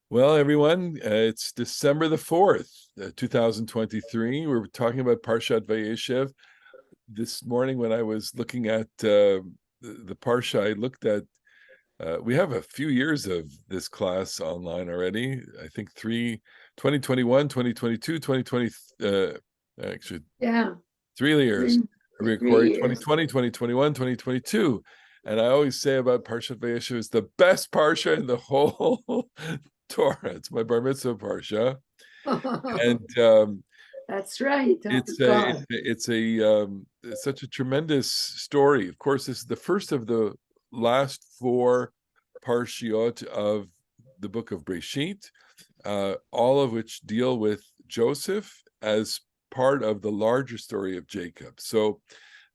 Well, everyone, it's December the 4th, 2023. We're talking about Parshat Vayeshev. This morning, when I was looking at the Parsha, I looked at, we have a few years of this class online already. I think 2021, 2022, 2020, actually, Yeah, 3 years. three, We're three recording years. 2020, 2021, 2022. And I always say about Parshat Vayeshev, it's the best Parsha in the whole Torah. It's my bar mitzvah Parsha. And That's right. Oh it's a God. it's such a tremendous story. Of course, this is the first of the last four parshiot of the book of Breshit, all of which deal with Joseph as part of the larger story of Jacob. So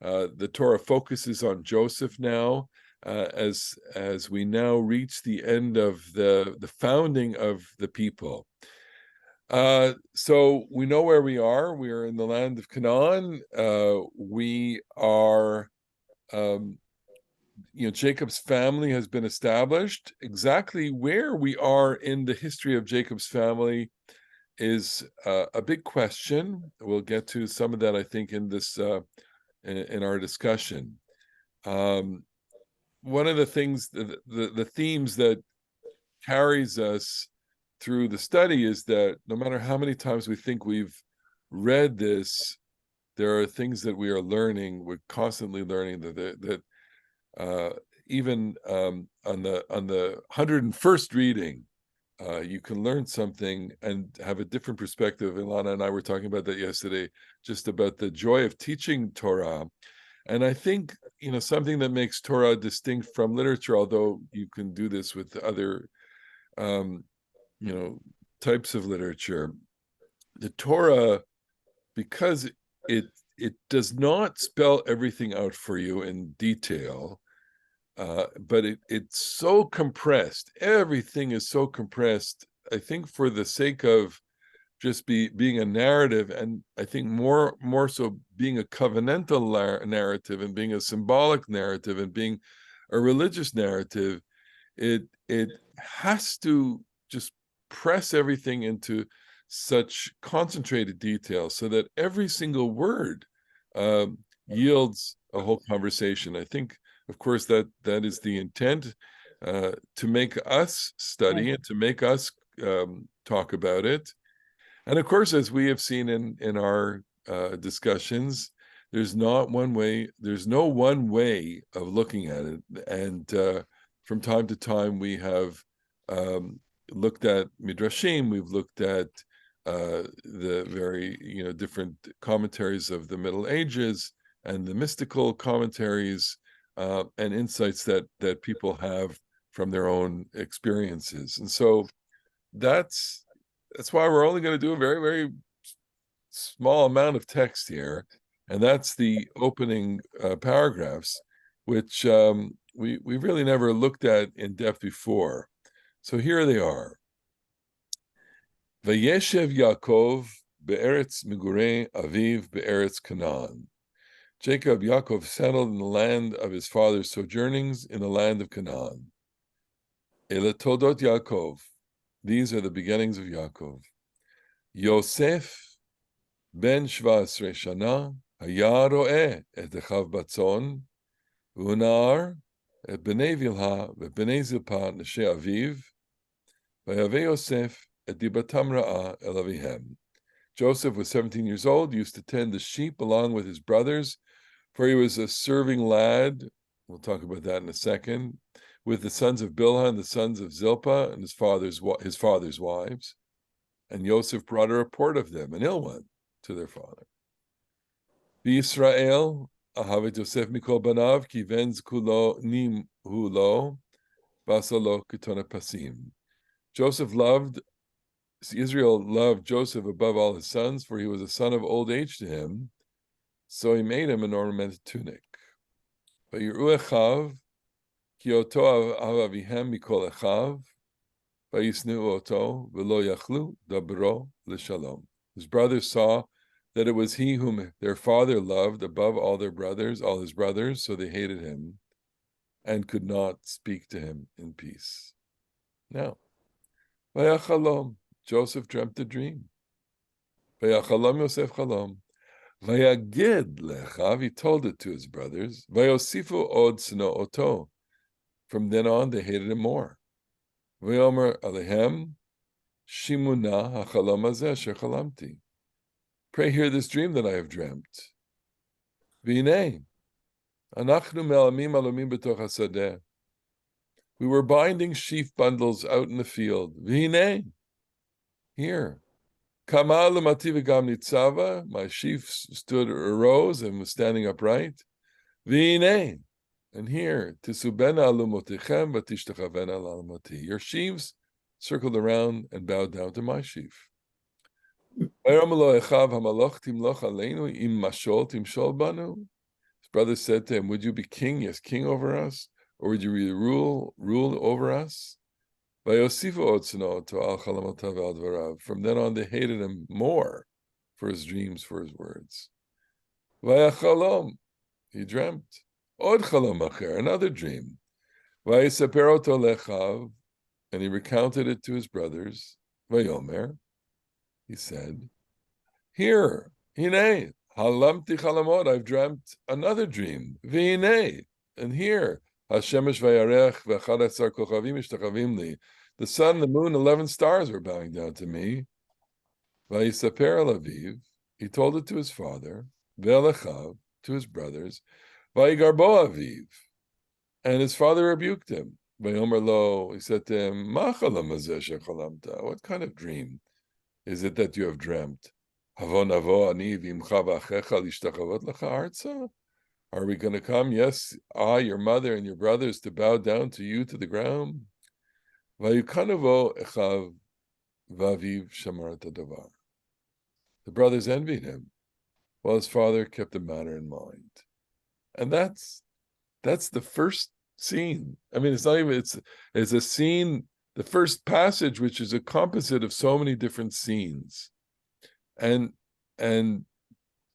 the Torah focuses on Joseph now, as we now reach the end of the founding of the people. So we know where we are. We are in the land of Canaan. We are, Jacob's family has been established. Exactly where we are in the history of Jacob's family is a big question. We'll get to some of that, I think, in this in our discussion. One of the things, the themes that carries us through the study is that no matter how many times we think we've read this, there are things that we are learning. We're constantly learning that even on the 101st reading, you can learn something and have a different perspective. Ilana and I were talking about that yesterday, just about the joy of teaching Torah. And I think, something that makes Torah distinct from literature, although you can do this with other um, types of literature. The Torah, because it does not spell everything out for you in detail, but it's so compressed. Everything is so compressed. I think for the sake of just being a narrative, and I think more so being a covenantal narrative and being a symbolic narrative and being a religious narrative, it has to just press everything into such concentrated detail so that every single word yields a whole conversation. I think, of course, that is the intent, to make us study and to make us talk about it. And of course, as we have seen in our discussions, there's not one way. There's no one way of looking at it, and from time to time we have looked at midrashim. We've looked at the very different commentaries of the Middle Ages and the mystical commentaries and insights that people have from their own experiences. And so that's why we're only going to do a very, very small amount of text here, and that's the opening paragraphs, which we really never looked at in depth before. So here they are. Vayeshev Yaakov be'eretz migurei aviv be'eretz Canaan. Jacob Yaakov settled in the land of his father's sojournings in the land of Canaan. Ele todot Yaakov. These are the beginnings of Yaakov. Yosef ben 17 shana היה רואה את אחיו בצאן, והוא נער את בני בלהה ובני זלפה נשי אביו, ויבא יוסף את דיבתם רעה אל אביהם. Joseph was 17 years old, used to tend the sheep along with his brothers, for he was a serving lad. We'll talk about that in a second. With the sons of Bilhah and the sons of Zilpah and his father's wives. And Joseph brought a report of them, an ill one, to their father. Israel אהב את יוסף מכל בניו, כי בן זכולו נים הוא לו, ועשה לו כתון הפסים. Israel loved Joseph above all his sons, for he was a son of old age to him, so he made him an ornamented tunic. ויראו אחיו, כי אותו אהב אביהם מכל אחיו, וישנאו אותו, ולא יכלו דברו לשלום. His brothers saw that it was he whom their father loved above all his brothers, so they hated him and could not speak to him in peace. Now, Vayachalom. Joseph dreamt a dream. Vayachalom Yosef chalom. Vayagid lechav. He told it to his brothers. Vayosifu od oto. From then on, they hated him more. Vayomer alehem shimuna hachalom hazeh shechalamti. Pray hear this dream that I have dreamt. V'hinei anachnu me'alamim alumim b'toch hasadeh. We were binding sheaf bundles out in the field. V'hinei, here. Kama l'mati v'gam nitzava. My sheaf arose and was standing upright. V'hinei, and here, tisubena alumotechem v'tishtachavena alumoti. Your sheaves circled around and bowed down to my sheaf. His brother said to him, would you be king? Yes, king over us? Or would you rule over us? From then on, they hated him more for his dreams, for his words. He dreamt. Another dream. And he recounted it to his brothers. Vayomer, he said, here, hine, halamti chalamot, I've dreamt another dream. V'hine, and here, hashemesh vayarech v'chadatzar kochavim ishtachavim li. The sun, the moon, 11 stars were bowing down to me. Vayisaper alaviv, he told it to his father, ve'alechav, to his brothers, vayigarbo aviv, and his father rebuked him. Vayomer lo, he said to him, ma chalam hazeh shechalamta, what kind of dream is it that you have dreamt? Are we going to come? Yes, I, your mother, and your brothers to bow down to you to the ground. The brothers envied him, while his father kept the matter in mind. And that's the first scene. I mean, it's not even, it's a scene, the first passage, which is a composite of so many different scenes. And I mean,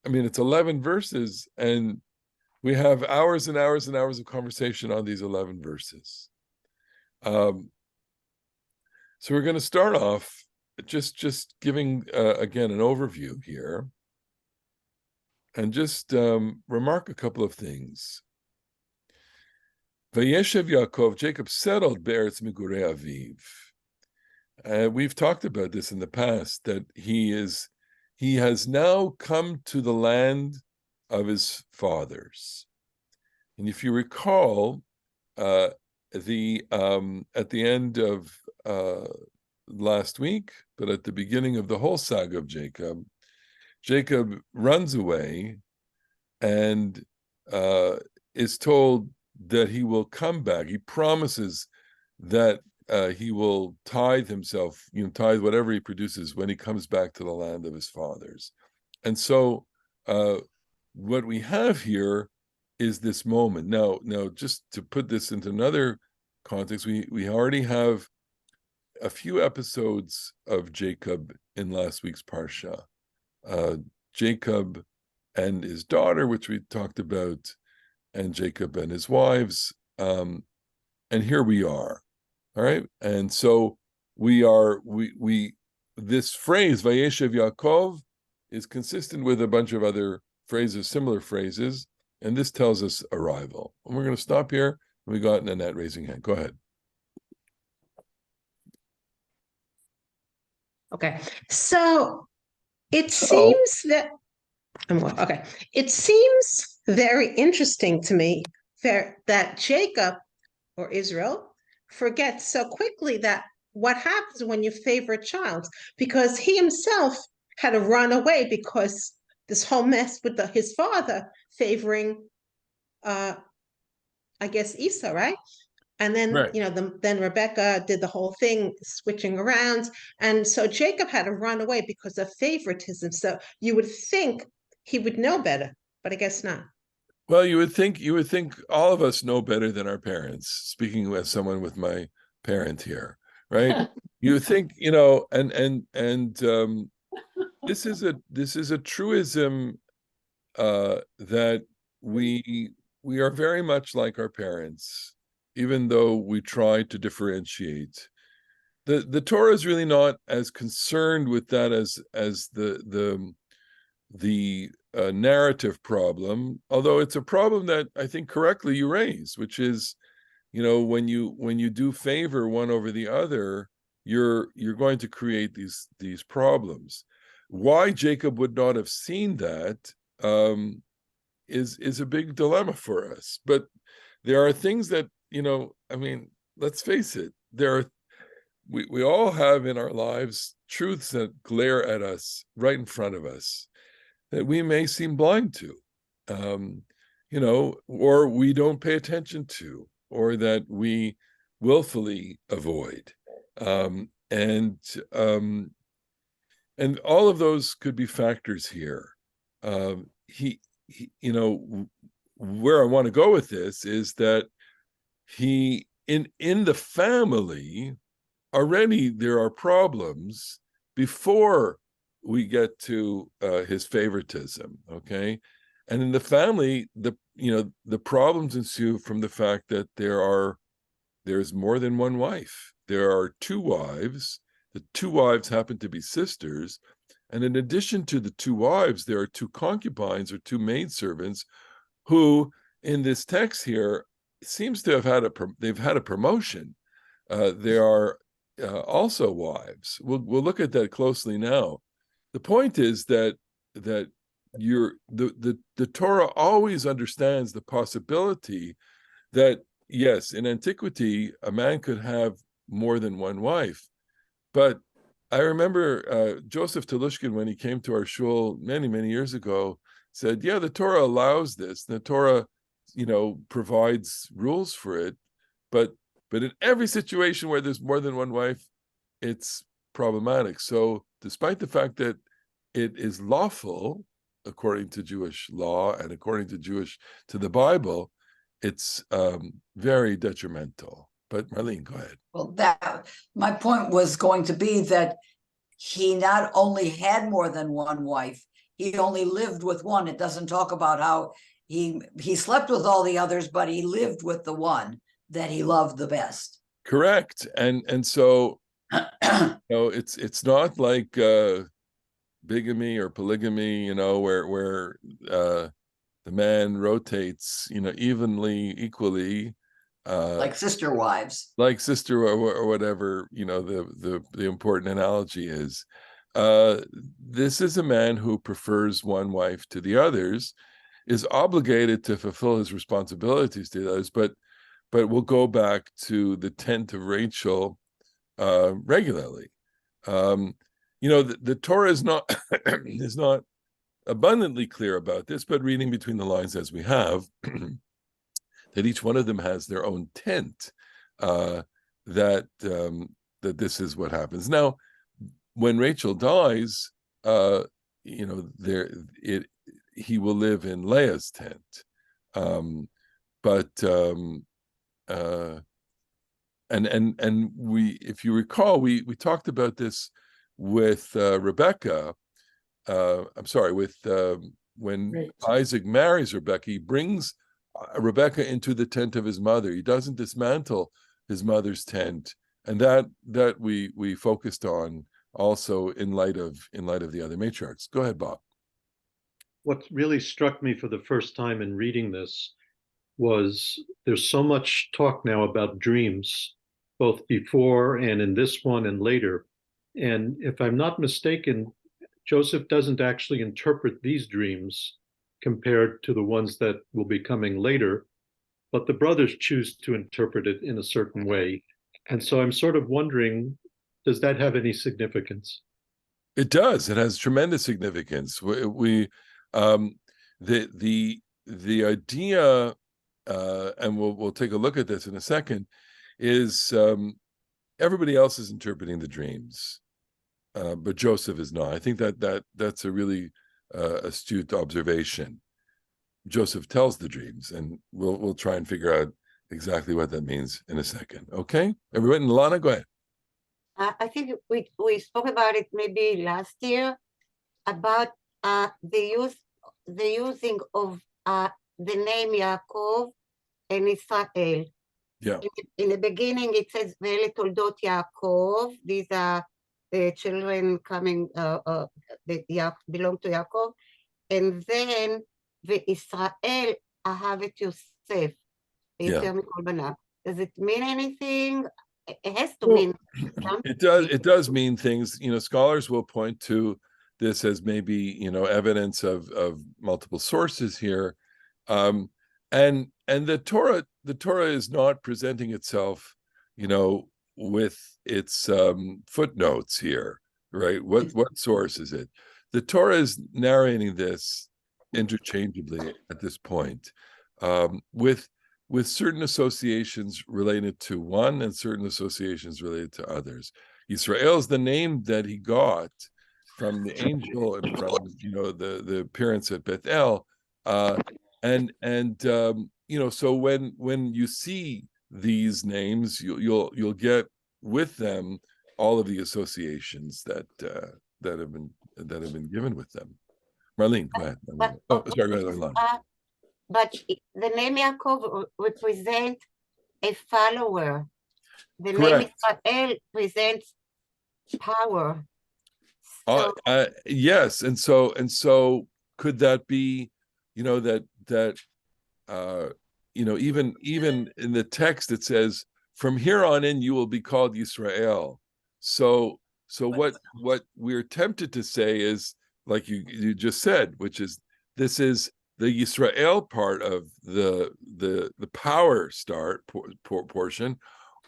it's 11 verses, and we have hours and hours and hours of conversation on these 11 verses. So we're going to start off just giving, again, an overview here, and just remark a couple of things. Vayeshev Yaakov, Jacob settled Be'eretz Migurei Aviv. We've talked about this in the past, that he has now come to the land of his fathers. And if you recall, at the end of last week, but at the beginning of the whole saga of Jacob, Jacob runs away and is told that he will come back. He promises that he will tithe himself, tithe whatever he produces when he comes back to the land of his fathers. And so what we have here is this moment. Now, just to put this into another context, we already have a few episodes of Jacob in last week's Parsha. Jacob and his daughter, which we talked about, and Jacob and his wives. And here we are. All right. And so we this phrase, Vayeshev Yaakov, is consistent with a bunch of other phrases, similar phrases, and this tells us arrival. And we're going to stop here. We got Nanette raising hand. Go ahead. Okay. So it seems that, okay. It seems very interesting to me that Jacob, or Israel, forgets so quickly that what happens when you favor a child, because he himself had to run away because this whole mess with his father favoring, I guess, Esau, right? And then, right. Then Rebecca did the whole thing, switching around. And so Jacob had to run away because of favoritism. So you would think he would know better, but I guess not. Well, you would think all of us know better than our parents. Speaking as someone with my parent here, right? You would think, and this is a truism that we are very much like our parents, even though we try to differentiate. the Torah is really not as concerned with that as the narrative problem, although it's a problem that I think correctly you raise, which is, when you do favor one over the other, you're going to create these problems. Why Jacob would not have seen that is a big dilemma for us. But there are things that, let's face it, we all have in our lives truths that glare at us right in front of us that we may seem blind to, or we don't pay attention to, or that we willfully avoid. And all of those could be factors here. Where I want to go with this is that in the family, already there are problems before we get to his favoritism, okay? And in the family, the problems ensue from the fact that there's more than one wife. There are two wives. The two wives happen to be sisters. And in addition to the two wives, there are two concubines or two maidservants who, in this text here, seems to have they've had a promotion. They are also wives. We'll look at that closely now. The point is that the Torah always understands the possibility that, yes, in antiquity, a man could have more than one wife. But I remember Joseph Telushkin, when he came to our shul many, many years ago, said, yeah, the Torah allows this. The Torah, provides rules for it. But in every situation where there's more than one wife, it's problematic. So despite the fact that it is lawful according to Jewish law and according to the Bible, it's very detrimental. But Marlene, go ahead. Well, my point was going to be that he not only had more than one wife, he only lived with one. It doesn't talk about how he slept with all the others, but he lived with the one that he loved the best. Correct. And so it's not like bigamy or polygamy, where the man rotates, equally, like sister wives, or whatever, the important analogy is. This is a man who prefers one wife to the others, is obligated to fulfill his responsibilities to the others, but we'll go back to the tent of Rachel regularly. The Torah is not is not abundantly clear about this, but reading between the lines as we have, that each one of them has their own tent, that this is what happens. Now, when Rachel dies, he will live in Leah's tent. But we, if you recall, we talked about this with Rebecca. When Right. Isaac marries Rebecca, he brings Rebecca into the tent of his mother. He doesn't dismantle his mother's tent, and that we focused on also in light of the other matriarchs. Go ahead, Bob. What really struck me for the first time in reading this was there's so much talk now about dreams, both before and in this one and later. And if I'm not mistaken, Joseph doesn't actually interpret these dreams compared to the ones that will be coming later, but the brothers choose to interpret it in a certain way. And so I'm sort of wondering, does that have any significance? It does. It has tremendous significance. The idea, and we'll take a look at this in a second, is everybody else is interpreting the dreams, but Joseph is not. I think that's a really astute observation. Joseph tells the dreams, and we'll try and figure out exactly what that means in a second. Okay, everyone. Lana, go ahead. I think we spoke about it maybe last year about the using of the name Yaakov and Israel. Yeah. In the beginning, it says, "Ve'ele toldot Yaakov." These are the children coming that belong to Yaakov. And then, "Ve'Israel ahav et Yosef." Yeah. יותר מכל בניו. Does it mean anything? It has to Well, mean something. it does mean things. Scholars will point to this as maybe evidence of multiple sources here, and the Torah is not presenting itself with its footnotes here, right? What source is it? The Torah is narrating this interchangeably at this point, with certain associations related to one and certain associations related to others. Yisrael is the name that he got from the angel and from the appearance at Bethel, so when you see these names, you'll get with them all of the associations that have been given with them. Marlene, go ahead. Sorry, go ahead, Alon. But the name Yaakov represents a follower. The Correct. name Israel presents power. Yes, and so could that be, even in the text it says, "From here on in you will be called Yisrael." So what we're tempted to say is, like you just said, which is this is the Yisrael part of the power start portion,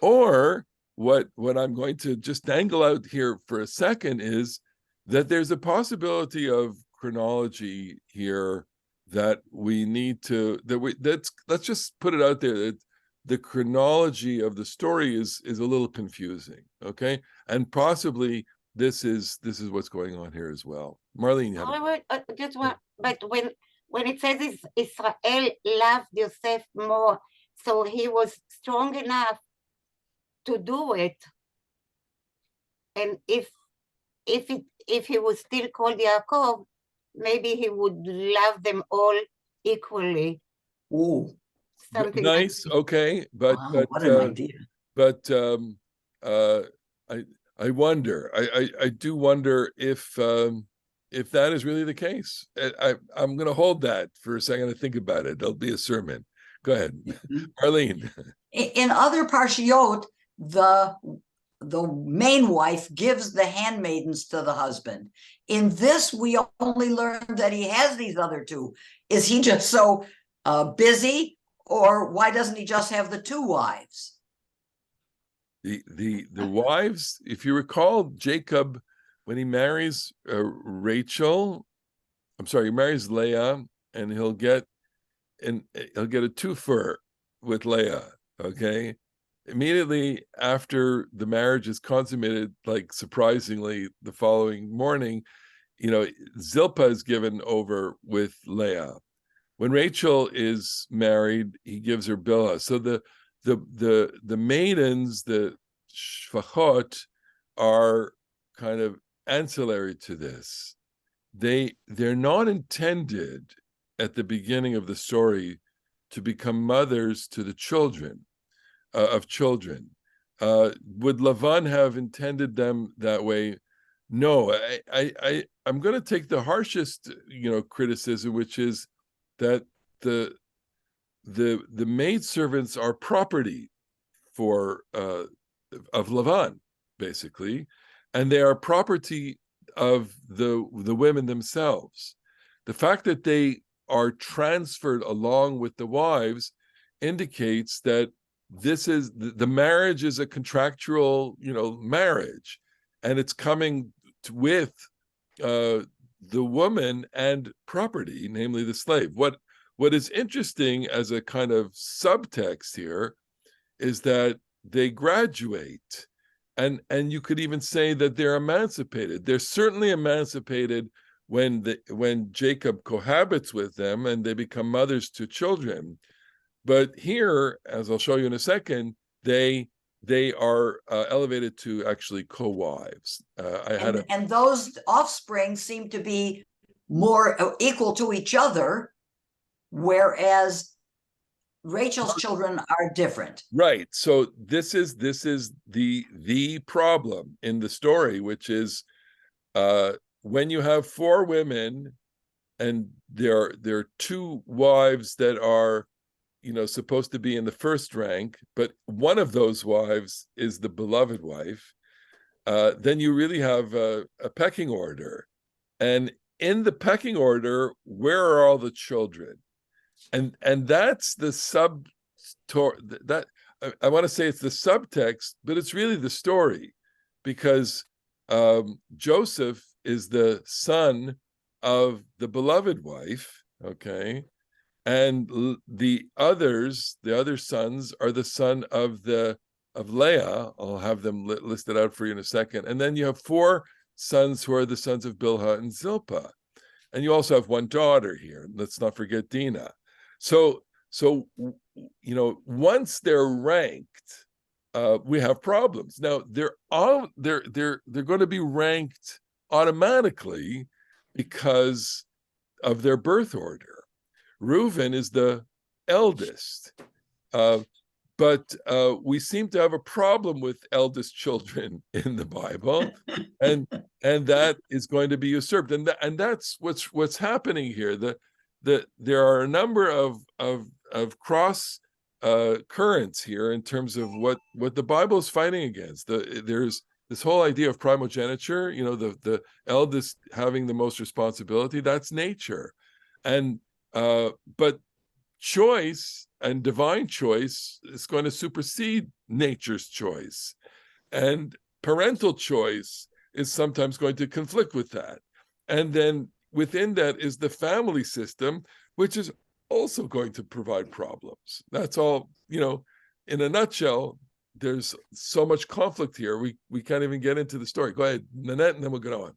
or what I'm going to just dangle out here for a second is that there's a possibility of chronology here that we need to let's just put it out there that the chronology of the story is a little confusing, okay, and possibly this is what's going on here as well. Marlene, just one, but when it says Israel loved Yosef more, so he was strong enough to do it, and if he was still called Yaakov, maybe he would love them all equally. Ooh, Something nice, like okay, but wow, what an idea. but I wonder, I do wonder if that is really the case. I'm going to hold that for a second to think about it. There'll be a sermon. Go ahead, Arlene. In other parshiyot, the main wife gives the handmaidens to the husband. In this, we only learn that he has these other two. Is he just so busy, or why doesn't he just have the two wives? The wives, if you recall, Jacob, when he marries Rachel, he marries Leah, and he'll get a twofer with Leah, okay? Immediately after the marriage is consummated, like surprisingly, the following morning, Zilpah is given over with Leah. When Rachel is married, he gives her Bilhah. So the maidens, the shvachot, are kind of ancillary to this. They're not intended at the beginning of the story to become mothers to the children of children. Would Lavan have intended them that way? No. I'm going to take the harshest criticism, which is that the maidservants are property of Lavan, basically, and they are property of the women themselves. The fact that they are transferred along with the wives indicates that this is the marriage is a contractual marriage, and it's coming with the woman and property, namely the slave. What is interesting as a kind of subtext here is that they graduate, and you could even say that they're emancipated. They're certainly emancipated when Jacob cohabits with them and they become mothers to children. But here, as I'll show you in a second, they are elevated to actually co-wives. And those offspring seem to be more equal to each other, whereas Rachel's children are different. Right. So this is the problem in the story, which is when you have four women and there are two wives that are, supposed to be in the first rank, but one of those wives is the beloved wife, then you really have a pecking order. And in the pecking order, where are all the children? And that's the that I want to say it's the subtext, but it's really the story, because Joseph is the son of the beloved wife, okay, and the other sons are the son of Leah. I'll have them listed out for you in a second. And then you have four sons who are the sons of Bilhah and Zilpah, and you also have one daughter here. Let's not forget Dinah. So once they're ranked, we have problems. Now they're going to be ranked automatically because of their birth order. Reuven is the eldest, but we seem to have a problem with eldest children in the Bible, and that is going to be usurped, and that's what's happening here. There are a number of cross currents here in terms of what the Bible is fighting against. There's this whole idea of primogeniture, the eldest having the most responsibility. That's nature, and but choice and divine choice is going to supersede nature's choice, and parental choice is sometimes going to conflict with that. And then within that is the family system, which is also going to provide problems. That's all, in a nutshell. There's so much conflict here. We can't even get into the story. Go ahead, Nanette, and then we'll go on.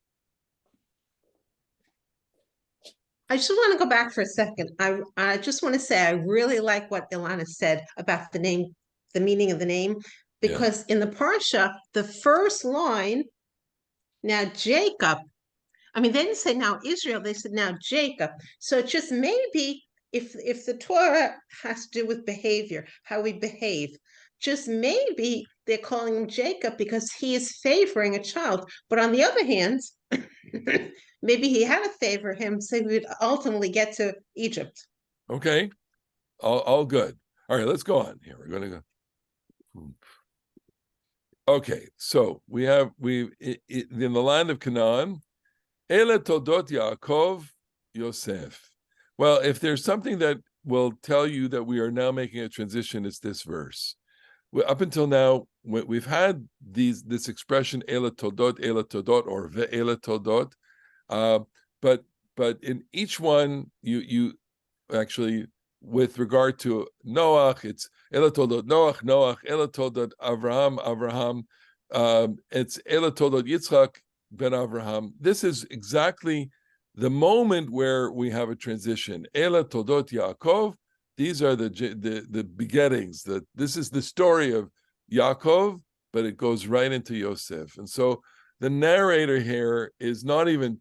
I just want to go back for a second. I just want to say I really like what Ilana said about the name, the meaning of the name, because in the Parasha, the first line, now Jacob, they didn't say now Israel, they said now Jacob. So it just maybe if the Torah has to do with behavior, how we behave, just maybe they're calling him Jacob because he is favoring a child. But on the other hand, maybe he had to favor him so he would ultimately get to Egypt. Okay, all good. All right, let's go on here. We're going to go. Okay, so we in the land of Canaan, Ele Toldot Yaakov Yosef. Well, if there's something that will tell you that we are now making a transition, it's this verse. Up until now, we've had this expression Ele Toldot, or Ve'ele Toldot, but in each one, you actually, with regard to Noach, it's Ele Toldot Noach, Ele Toldot Avraham, it's Ele Toldot Yitzchak ben Avraham. This is exactly the moment where we have a transition. Ele Toldot Yaakov. These are the beginnings. This is the story of Yaakov, but it goes right into Yosef. And so the narrator here is not even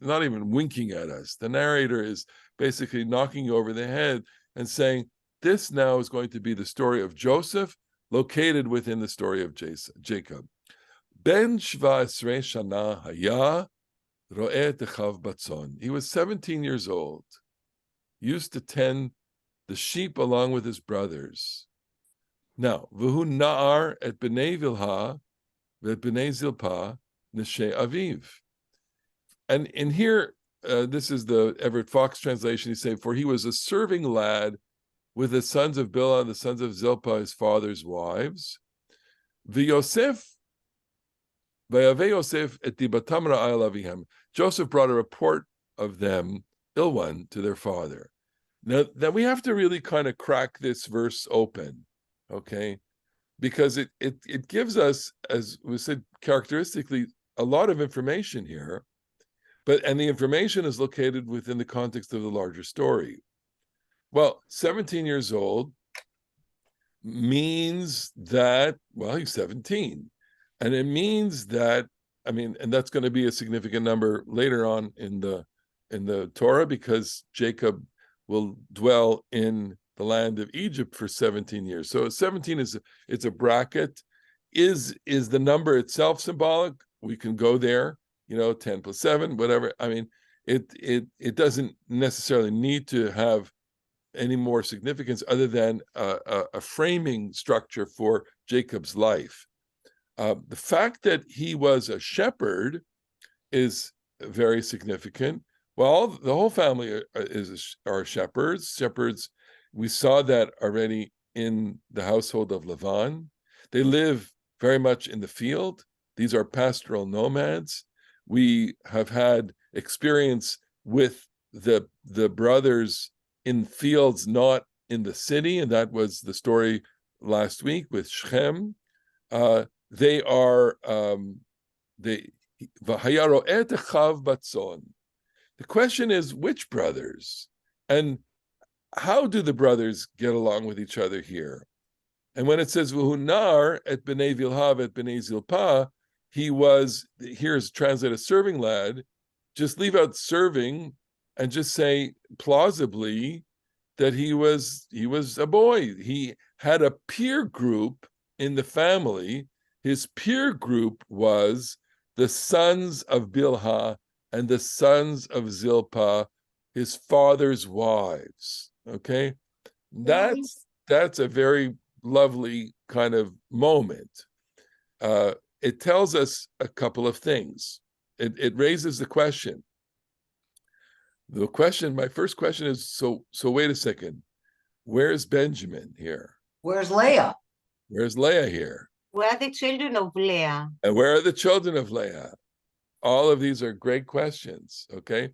not even winking at us. The narrator is basically knocking you over the head and saying, this now is going to be the story of Joseph, located within the story of Jacob. Ben Shva Esrei Shana Haya Ro'eh Techav Batzon. He was 17 years old, used to tend the sheep along with his brothers. Now, V'hu Na'ar et B'nei Vilha v'et B'nei Zilpah Neshei Aviv. And in here, this is the Everett Fox translation. He said, for he was a serving lad with the sons of Bilhah and the sons of Zilpah, his father's wives. V'Yosef, V'yaveh Yosef et dibatam ra'al avihem. Joseph brought a report of them, ill one, to their father. Now, that we have to really kind of crack this verse open, okay? Because it gives us, as we said, characteristically, a lot of information here, and the information is located within the context of the larger story. Well, 17 years old means that, well, he's 17. And it means that, and that's going to be a significant number later on in the Torah, because Jacob will dwell in the land of Egypt for 17 years. So 17 it's a bracket. Is the number itself symbolic? We can go there, 10 plus 7, whatever. I mean, it doesn't necessarily need to have any more significance other than a framing structure for Jacob's life. The fact that he was a shepherd is very significant. Well, the whole family are shepherds. Shepherds, we saw that already in the household of Lavan. They live very much in the field. These are pastoral nomads. We have had experience with the brothers in fields, not in the city, and that was the story last week with Shechem. They are the question is, which brothers, and how do the brothers get along with each other here? And when it says V'hunar et b'nei Vilha et b'nei Zilpah, he was, here's translated serving lad. Just leave out serving and just say plausibly that he was a boy. He had a peer group in the family. His peer group was the sons of Bilhah and the sons of Zilpah, his father's wives. Okay, that's a very lovely kind of moment. It tells us a couple of things. It raises the question. My first question is, so wait a second. Where's Benjamin here? Where's Leah? Where's Leah here? Where are the children of Leah? And where are the children of Leah? All of these are great questions, okay?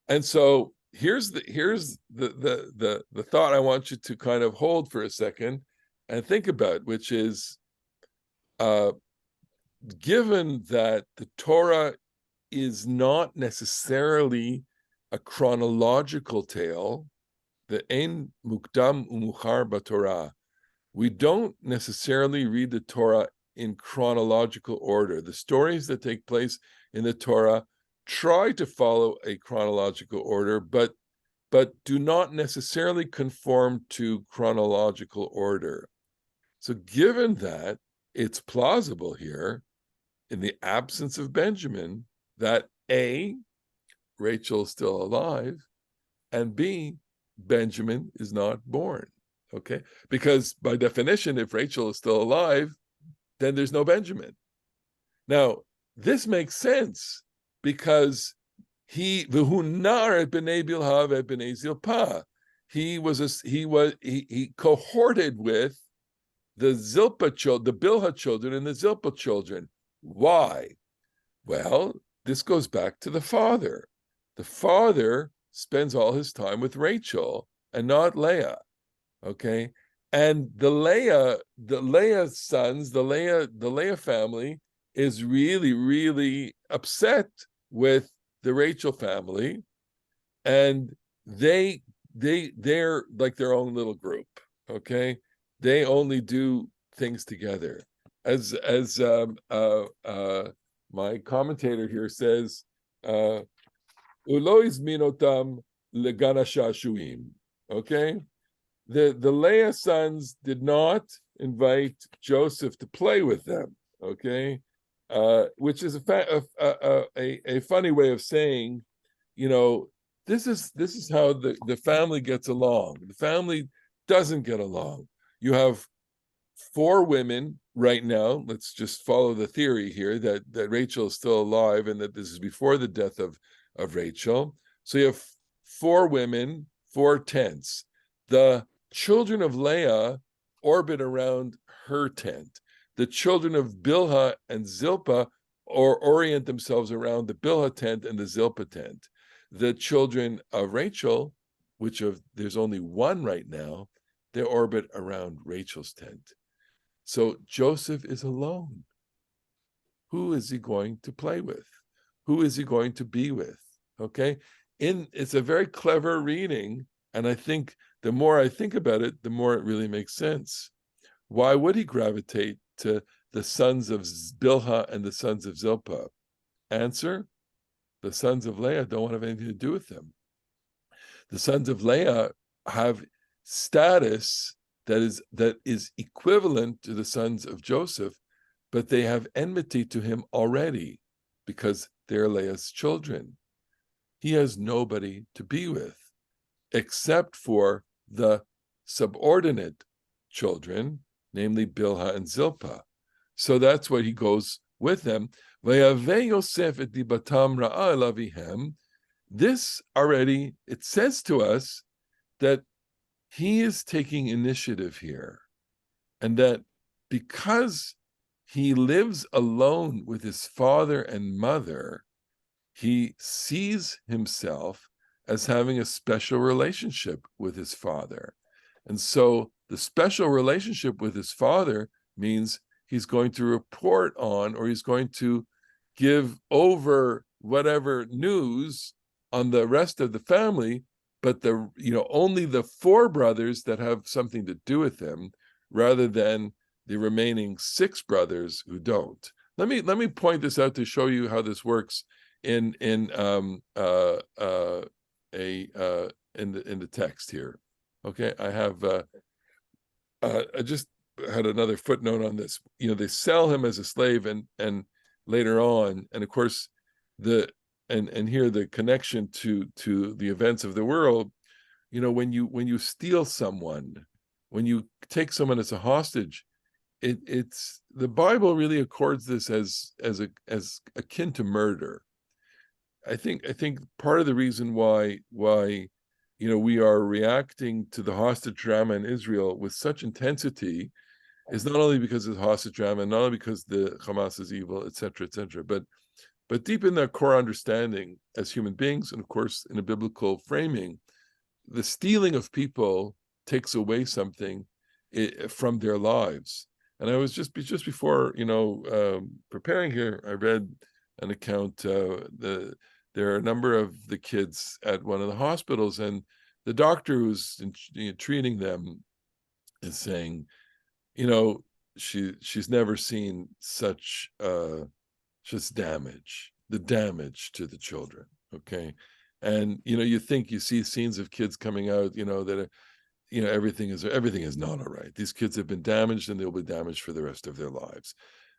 And so here's the thought I want you to kind of hold for a second and think about, which is, given that the Torah is not necessarily a chronological tale, the Ein Mukdam Umuchar B'Torah, we don't necessarily read the Torah in chronological order. The stories that take place in the Torah try to follow a chronological order, but do not necessarily conform to chronological order. So given that, it's plausible here, in the absence of Benjamin, that A, Rachel is still alive, and B, Benjamin is not born, okay? Because by definition, if Rachel is still alive, then there's no Benjamin. Now, this makes sense because he v'hunar et b'nei Bilha et b'nei Zilpah. He cohorted with the Zilpah children, the Bilha children, and the Zilpah children. Why? Well, this goes back to the father. The father spends all his time with Rachel and not Leah. Okay, and the Leah sons, the Leah family is really, really upset with the Rachel family, and they're like their own little group. Okay, they only do things together. As my commentator here says, Ulo izminotam legana shashuim. Okay, the Leah sons did not invite Joseph to play with them. Okay, which is a funny way of saying, this is how the family gets along. The family doesn't get along. You have 4 women right now. Let's just follow the theory here that Rachel is still alive and that this is before the death of Rachel. So you have 4 women, 4 tents. The children of Leah orbit around her tent. The children of Bilhah and Zilpah orient themselves around the Bilhah tent and the Zilpah tent. The children of Rachel, there's only one right now, they orbit around Rachel's tent. So Joseph is alone. Who is he going to play with? Who is he going to be with? Okay, it's a very clever reading, and I think the more I think about it, the more it really makes sense. Why would he gravitate to the sons of Bilhah and the sons of Zilpah? Answer: the sons of Leah don't want to have anything to do with them. The sons of Leah have status that is equivalent to the sons of Joseph, but they have enmity to him already because they're Leah's children. He has nobody to be with except for the subordinate children, namely Bilhah and Zilpah. So that's what he goes with them. This already, it says to us that he is taking initiative here, and that because he lives alone with his father and mother, he sees himself as having a special relationship with his father. And so the special relationship with his father means he's going to report on, or he's going to give over whatever news on the rest of the family, but only the four brothers that have something to do with him, rather than the remaining six brothers who don't. Let me point this out to show you how this works in the text here. Okay, I have I just had another footnote on this. They sell him as a slave, and later on, and of course and here the connection to the events of the world. When you steal someone, when you take someone as a hostage, it's the Bible really accords this as akin to murder. I think part of the reason why we are reacting to the hostage drama in Israel with such intensity is not only because of the hostage drama, not only because the Hamas is evil, etc., but deep in their core understanding as human beings, and of course in a biblical framing, the stealing of people takes away something from their lives. And I was just before preparing here, I read an account. There are a number of the kids at one of the hospitals, and the doctor who's treating them is saying, she's never seen such just damage, the damage to the children. Okay, and you think you see scenes of kids coming out, that are, everything is not all right. These kids have been damaged, and they'll be damaged for the rest of their lives.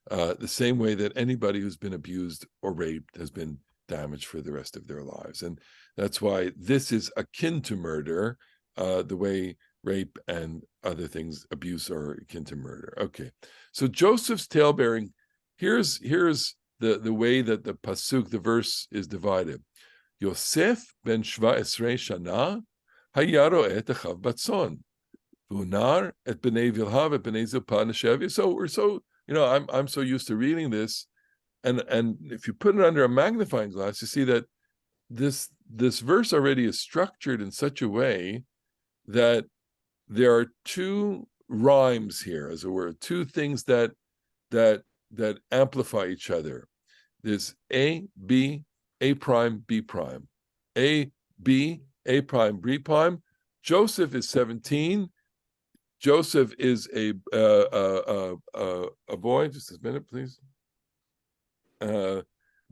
The same way that anybody who's been abused or raped has been damaged for the rest of their lives. And that's why this is akin to murder, the way rape and other things, abuse, are akin to murder. Okay, so Joseph's talebearing, here's the way that the pasuk, the verse, is divided. Yosef ben Shva Esrei Shana hayaro et achav batzon v'unar et bnei Bilhah et bnei Zilpah neshev. So I'm so used to reading this, and if you put it under a magnifying glass, you see that this verse already is structured in such a way that there are two rhymes here, as it were, two things that amplify each other. There's A, B, A prime, B prime. A, B, A prime, B prime. Joseph is 17. Joseph is a boy. Just a minute, please.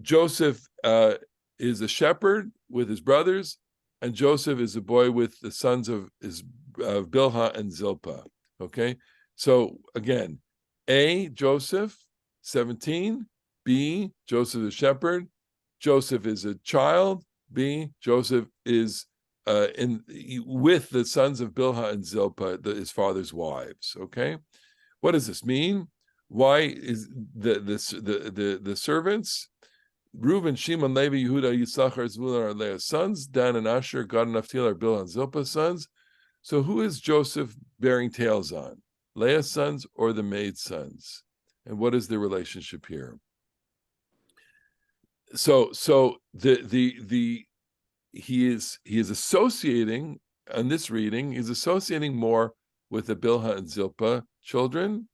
Joseph is a shepherd with his brothers, and Joseph is a boy with the sons of Bilhah and Zilpah. Okay, so again, A, Joseph, 17. B, Joseph the shepherd. Joseph is a child. B, Joseph is with the sons of Bilhah and Zilpah, his father's wives. Okay, what does this mean? Why is the servants? Reuben, Shimon, Levi, Yehuda, Yisachar, Zvulun are Leah's sons. Dan and Asher, Gad and Naphtali are Bilhah and Zilpah's sons. So who is Joseph bearing tales on? Leah's sons or the maid's sons? And what is the relationship here? So he is associating, on this reading, he's associating more with the Bilhah and Zilpah children.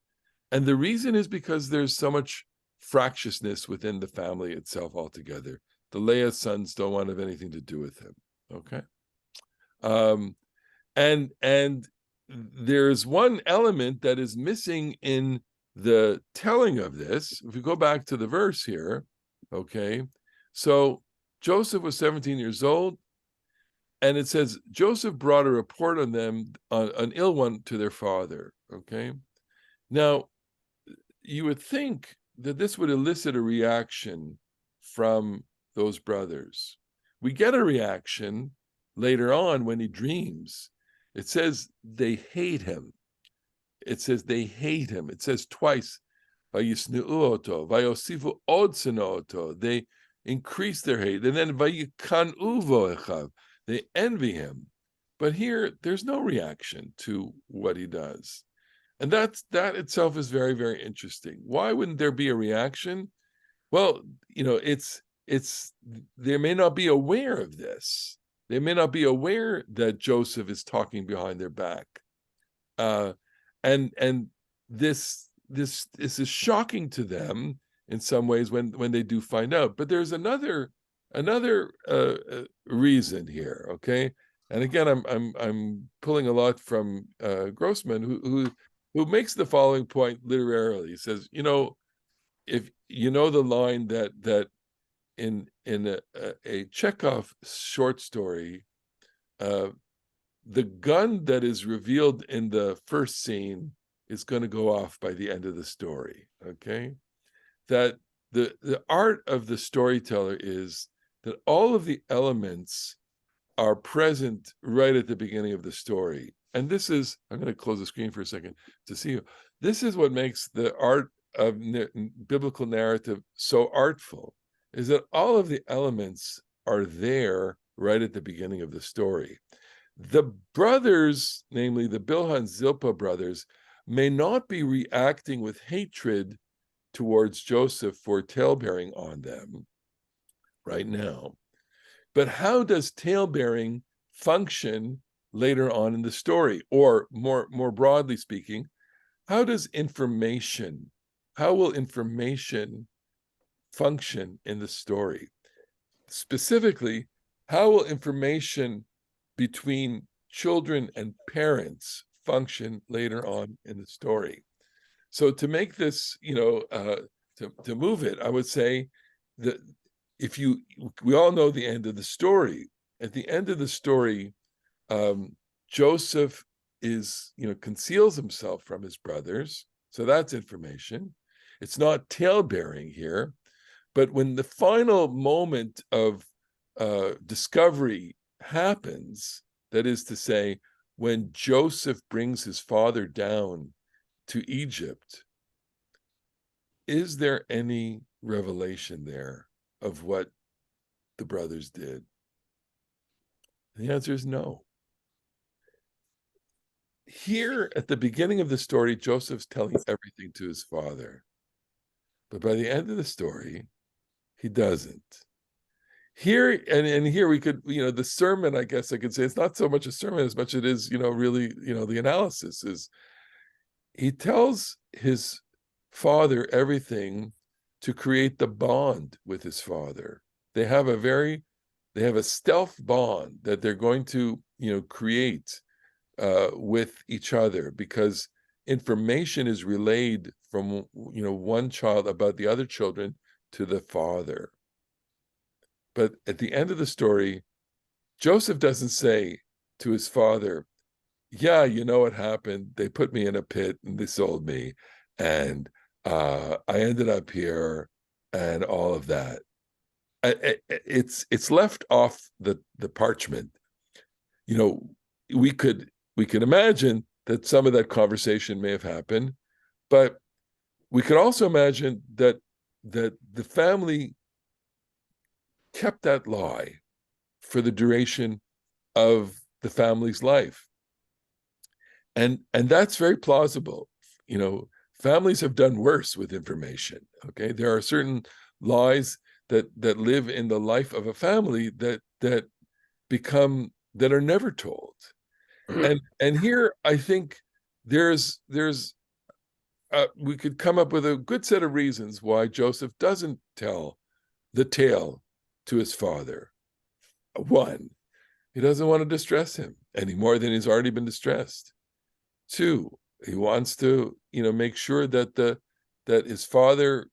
And the reason is because there's so much fractiousness within the family itself altogether. The Leah sons don't want to have anything to do with him. Okay. And there's one element that is missing in the telling of this. If we go back to the verse here, okay, so Joseph was 17 years old, and it says Joseph brought a report on them, an ill one, to their father. Okay, now you would think that this would elicit a reaction from those brothers. We get a reaction later on when he dreams. It says they hate him. It says they hate him. It says twice, Vayisneu oto, Vayosivu od oto. They increase their hate. And then Vayikanu echav, they envy him. But here, there's no reaction to what he does. And that itself is very, very interesting. Why wouldn't there be a reaction? Well, it's they may not be aware of this. They may not be aware that Joseph is talking behind their back. And this is shocking to them in some ways when they do find out. But there's another reason here, okay? And again, I'm pulling a lot from Grossman, who makes the following point literarily. He says, if you know the line that in a Chekhov short story, the gun that is revealed in the first scene is going to go off by the end of the story. Okay, that the art of the storyteller is that all of the elements are present right at the beginning of the story. And this is, I'm going to close the screen for a second to see you. This is what makes the art of biblical narrative so artful, is that all of the elements are there right at the beginning of the story. The brothers, namely the Bilhah Zilpah brothers, may not be reacting with hatred towards Joseph for talebearing on them right now. But how does talebearing function later on in the story? Or more broadly speaking, how will information function in the story? Specifically, how will information between children and parents function later on in the story? So to make this, to move it, I would say that we all know the end of the story. At the end of the story, Joseph conceals himself from his brothers. So that's information. It's not talebearing here. But when the final moment of discovery happens, that is to say, when Joseph brings his father down to Egypt, is there any revelation there of what the brothers did? The answer is no. Here at the beginning of the story, Joseph's telling everything to his father. But by the end of the story, he doesn't. Here and here we could, the sermon, I guess I could say, it's not so much a sermon as much it is, really, the analysis is he tells his father everything to create the bond with his father. They have a stealth bond that they're going to, create with each other, because information is relayed from, one child about the other children to the father. But at the end of the story, Joseph doesn't say to his father, yeah, you know what happened? They put me in a pit and they sold me. And I ended up here and all of that. It's left off the parchment. We could imagine that some of that conversation may have happened, but we could also imagine that the family kept that lie for the duration of the family's life. And that's very plausible. Families have done worse with information. Okay, there are certain lies that live in the life of a family that are never told. And here I think there's we could come up with a good set of reasons why Joseph doesn't tell the tale to his father. One, he doesn't want to distress him any more than he's already been distressed. Two, he wants to, make sure that his father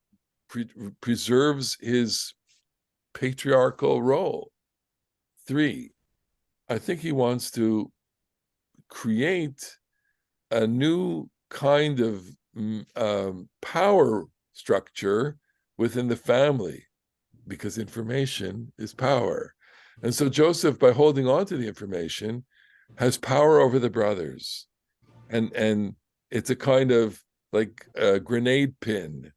preserves his patriarchal role. Three, I think he wants to create a new kind of power structure within the family, because information is power. And so Joseph, by holding on to the information, has power over the brothers. And it's a kind of like a grenade pin,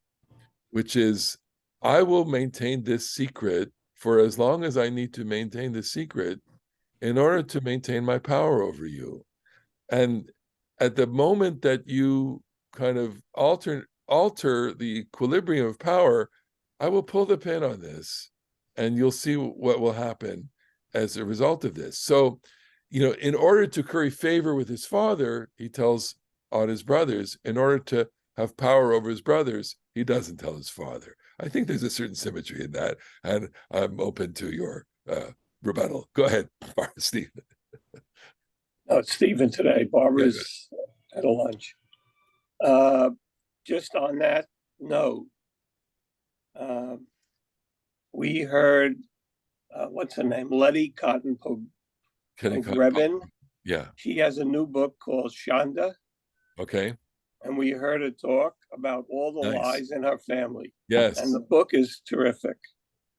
which is, I will maintain this secret for as long as I need to maintain the secret in order to maintain my power over you. And at the moment that you kind of alter the equilibrium of power, I will pull the pin on this, and you'll see what will happen as a result of this. So, in order to curry favor with his father, he tells on his brothers. In order to have power over his brothers, he doesn't tell his father. I think there's a certain symmetry in that, and I'm open to your rebuttal. Go ahead, Steve. No, it's Stephen today. Barbara's at a lunch. Just on that note, we heard, what's her name? Letty Cotton Pogrebin. Yeah. She has a new book called Shonda. Okay. And we heard her talk about all the lies in her family. Yes. And the book is terrific.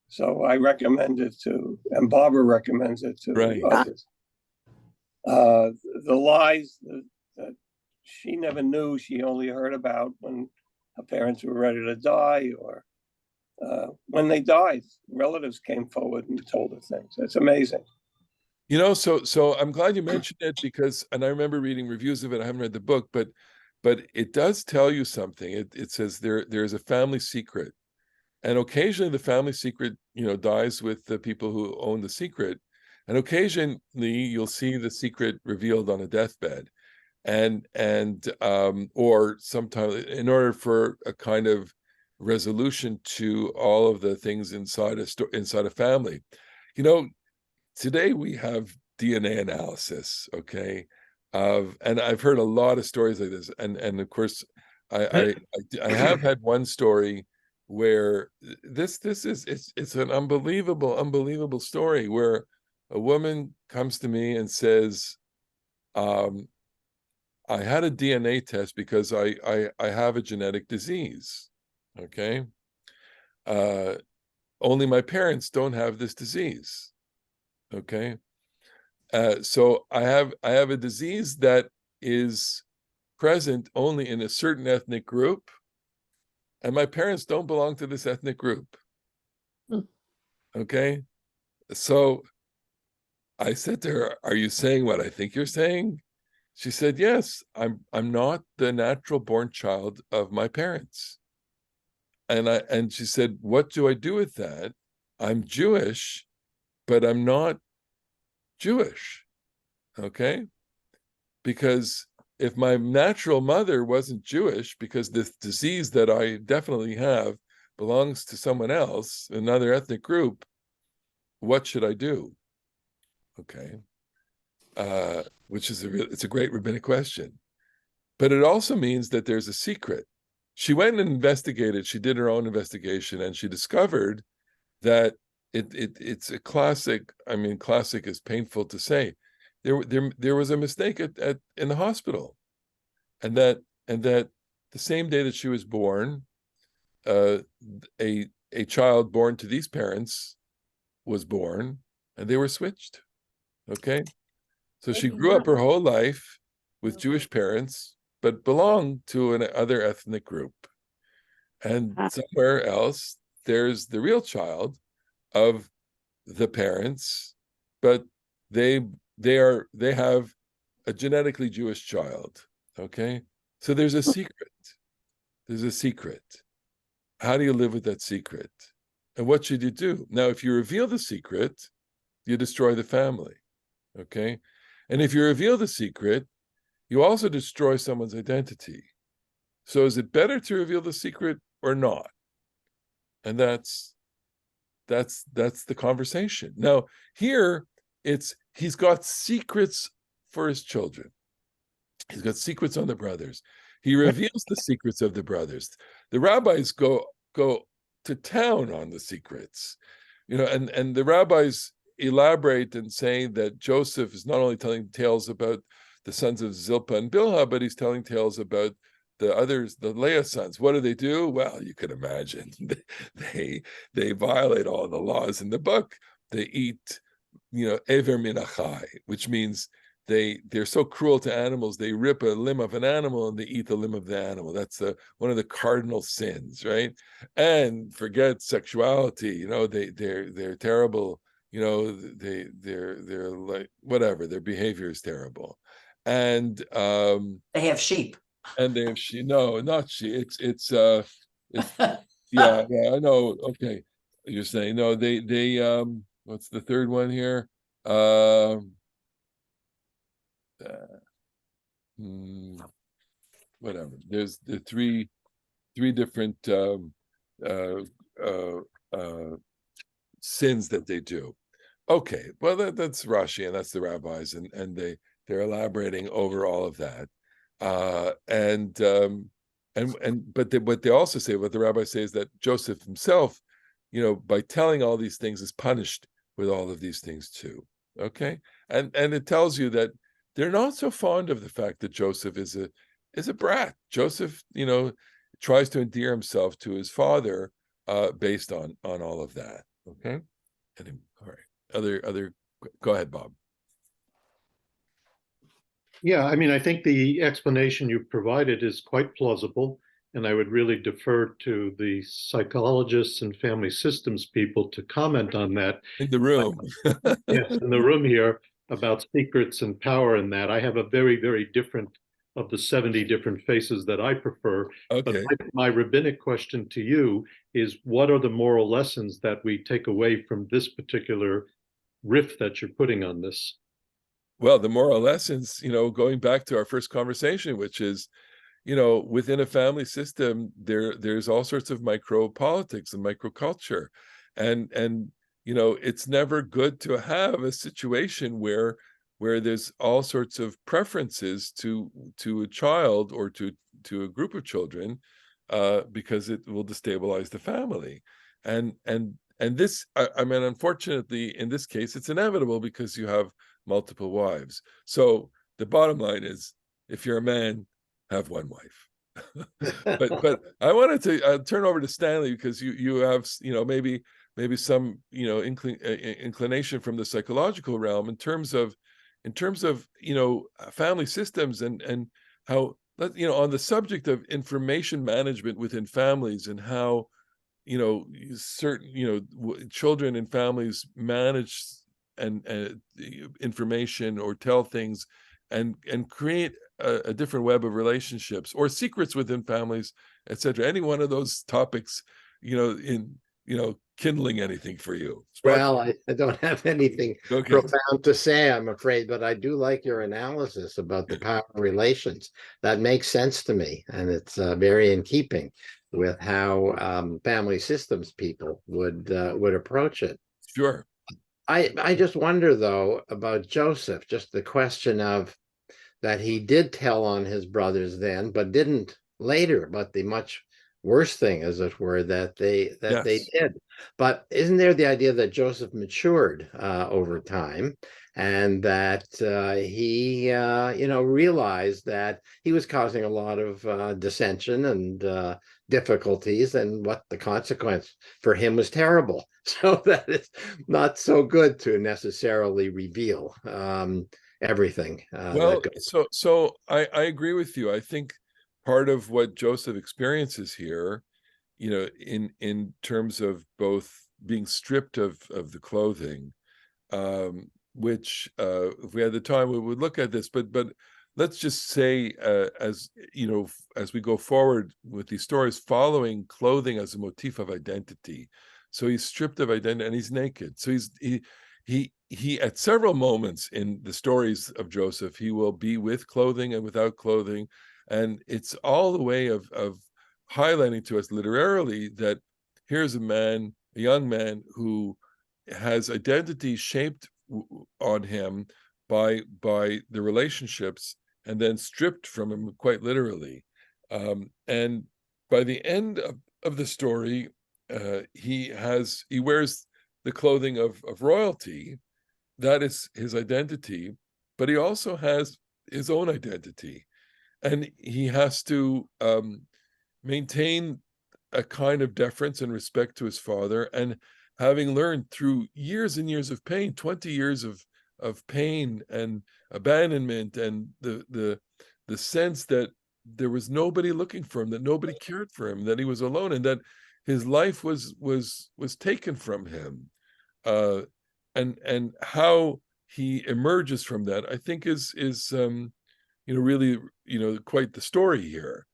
So I recommend it to, and Barbara recommends it to others. The lies that she never knew, she only heard about when her parents were ready to die, or when they died, relatives came forward and told her things. It's amazing. So I'm glad you mentioned it, because, and I remember reading reviews of it. I haven't read the book, but it does tell you something. It says there's a family secret, and occasionally the family secret, dies with the people who own the secret, and occasionally you'll see the secret revealed on a deathbed, and or sometimes in order for a kind of resolution to all of the things inside a family. Today we have DNA analysis, okay, and I've heard a lot of stories like this, and of course I have had one story where it's an unbelievable story, where a woman comes to me and says, I had a DNA test because I have a genetic disease, okay, only my parents don't have this disease. Okay, so I have a disease that is present only in a certain ethnic group, and my parents don't belong to this ethnic group. Okay, so I said to her, "Are you saying what I think you're saying?" She said, "Yes, I'm not the natural born child of my parents." And she said, "What do I do with that? I'm Jewish, but I'm not Jewish." Okay, because if my natural mother wasn't Jewish, because this disease that I definitely have belongs to someone else, another ethnic group, what should I do? Okay, which is it's a great rabbinic question, but it also means that there's a secret. She went and investigated. She did her own investigation, and she discovered that it's a classic. I mean, classic is painful to say. There was a mistake in the hospital, and that the same day that she was born, a child born to these parents was born, and they were switched. Okay, so she grew up her whole life with Jewish parents, but belonged to another ethnic group, and somewhere else there's the real child of the parents, but they have a genetically Jewish child. Okay, so there's a secret. How do you live with that secret, and what should you do? Now, if you reveal the secret, you destroy the family. Okay, and if you reveal the secret, you also destroy someone's identity. So is it better to reveal the secret or not? And that's the conversation. Now, here he's got secrets for his children. He's got secrets on the brothers. He reveals the secrets of the brothers. The rabbis go to town on the secrets, and the rabbis elaborate and say that Joseph is not only telling tales about the sons of Zilpah and Bilhah, but he's telling tales about the others, the Leah sons. What do? Well, you can imagine. They violate all the laws in the book. They eat, Ever min achai, which means they're so cruel to animals. They rip a limb of an animal and they eat the limb of the animal. That's one of the cardinal sins, right? And forget sexuality. They're terrible. They're like whatever. Their behavior is terrible, and They have sheep. and they have no, not it's yeah, I know. Okay, you're saying no. They what's the third one here? Whatever. There's the three different sins that they do. Okay, well that's Rashi and that's the rabbis, and they're elaborating over all of that, but what they also say, what the rabbis say, is that Joseph himself, by telling all these things, is punished with all of these things too. Okay, and it tells you that they're not so fond of the fact that Joseph is a brat. Joseph, tries to endear himself to his father, based on all of that. Okay, all right. Other, go ahead, Bob. Yeah, I mean, I think the explanation you provided is quite plausible, and I would really defer to the psychologists and family systems people to comment on that. In the room. Yes, in the room here about secrets and power and that. I have a very, very different of the 70 different faces that I prefer. Okay. But my rabbinic question to you is, what are the moral lessons that we take away from this particular riff that you're putting on this? Well, the moral lessons, going back to our first conversation, which is, within a family system, there's all sorts of micro politics and microculture, and it's never good to have a situation where there's all sorts of preferences to a child or to a group of children, because it will destabilize the family, and this, I mean, unfortunately, in this case, it's inevitable because you have multiple wives. So the bottom line is, if you're a man, have one wife. but I wanted to turn over to Stanley, because you have maybe some inclination from the psychological realm in terms of family systems and how, on the subject of information management within families, and how certain children and families manage and information or tell things and create a different web of relationships or secrets within families, etc. Any one of those topics, kindling anything for you? Well, I don't have anything Okay. profound to say, I'm afraid, but I do like your analysis about the power relations. That makes sense to me, and it's very in keeping with how family systems people would approach it. Sure. I just wonder, though, about Joseph, just the question of that he did tell on his brothers then, but didn't later, but the much worse thing, as it were, that they did. But isn't there the idea that Joseph matured over time, and that he realized that he was causing a lot of dissension and difficulties, and what the consequence for him was terrible. So that it's not so good to necessarily reveal everything. Well, so I agree with you. I think part of what Joseph experiences here, in terms of both being stripped of the clothing, which if we had the time, we would look at this, but let's just say, as we go forward with these stories, following clothing as a motif of identity. So he's stripped of identity and he's naked. So he at several moments in the stories of Joseph, he will be with clothing and without clothing. And it's all the way of highlighting to us literarily that here's a young man who has identity shaped on him by the relationships, and then stripped from him quite literally. And by the end of the story, he wears the clothing of royalty, that is his identity, but he also has his own identity, and he has to maintain a kind of deference and respect to his father. And having learned through years and years of pain, 20 years of pain and abandonment, and the sense that there was nobody looking for him, that nobody cared for him, that he was alone, and that his life was taken from him, and how he emerges from that, I think is really quite the story here.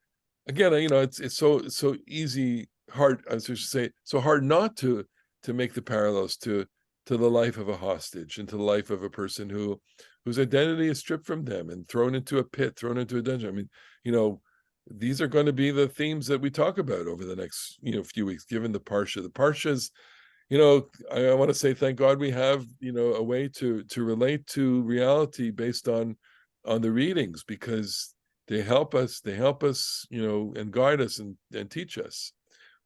Again, it's so easy, hard, I should say, so hard not to make the parallels to the life of a hostage and to the life of a person whose identity is stripped from them and thrown into a pit, thrown into a dungeon. I mean, these are going to be the themes that we talk about over the next few weeks, given the Parsha. The Parshas, I want to say thank God we have a way to relate to reality based on the readings, because they help us and guide us and teach us.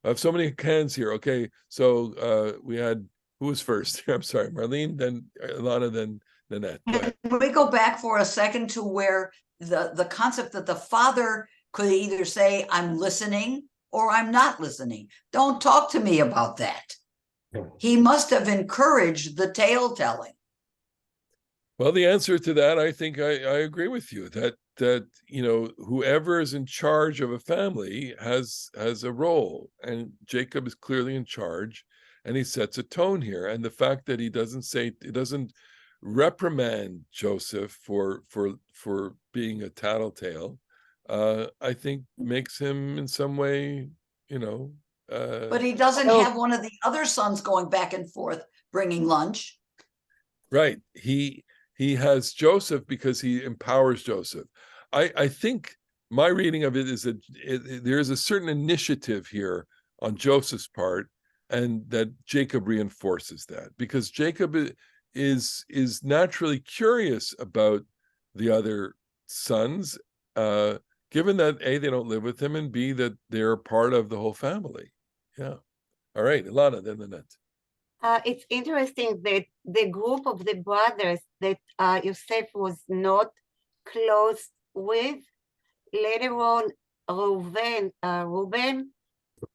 I have so many hands here. Okay, so we had, who was first? I'm sorry, Marlene, then Ilana, then Nanette. Go ahead. Can we go back for a second to where the concept that the father could either say, I'm listening or I'm not listening. Don't talk to me about that. He must have encouraged the tale telling. Well, the answer to that, I think I agree with you, that whoever is in charge of a family has a role, and Jacob is clearly in charge, and he sets a tone here. And the fact that he doesn't reprimand Joseph for being a tattletale, I think makes him in some way, but he doesn't have one of the other sons going back and forth bringing lunch. Right. He has Joseph because he empowers Joseph. I think my reading of it is that there is a certain initiative here on Joseph's part, and that Jacob reinforces that, because Jacob is naturally curious about the other sons, given that A, they don't live with him, and B, that they're part of the whole family. Yeah. All right, Ilana, then Nanette. It's interesting that the group of the brothers that Yosef was not close with, later on, Reuben,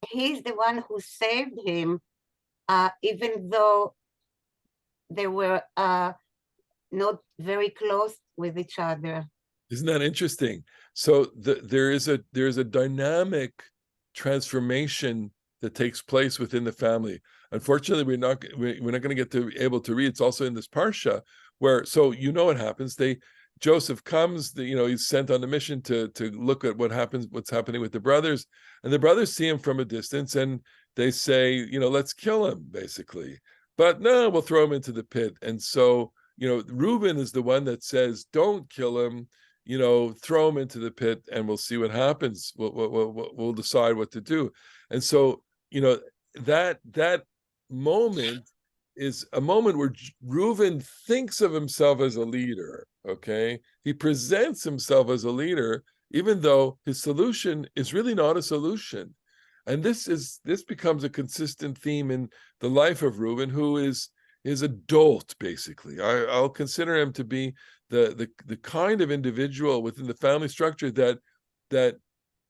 he's the one who saved him, even though they were not very close with each other. Isn't that interesting? So there is a dynamic transformation that takes place within the family. Unfortunately, we're not going to get to able to read. It's also in this parsha where, so what happens. Joseph comes, he's sent on a mission to look at what's happening with the brothers, and the brothers see him from a distance, and they say, let's kill him, basically. But no, we'll throw him into the pit. And so, Reuben is the one that says, don't kill him, throw him into the pit, and we'll see what happens. We'll decide what to do. And so, that moment is a moment where Reuben thinks of himself as a leader. Okay, he presents himself as a leader, even though his solution is really not a solution. And this becomes a consistent theme in the life of Reuben, who is a dolt, basically. I'll consider him to be the kind of individual within the family structure that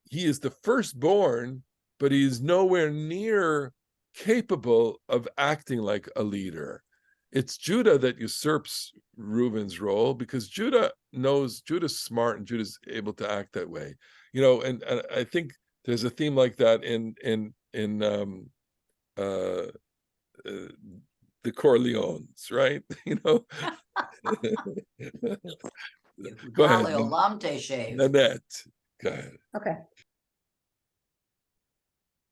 he is the firstborn, but he is nowhere near capable of acting like a leader. It's Judah that usurps Reuben's role, because Judah's smart and Judah's able to act that way. And I think there's a theme like that in the Corleones, right? Go ahead, Nanette. Go ahead. Okay.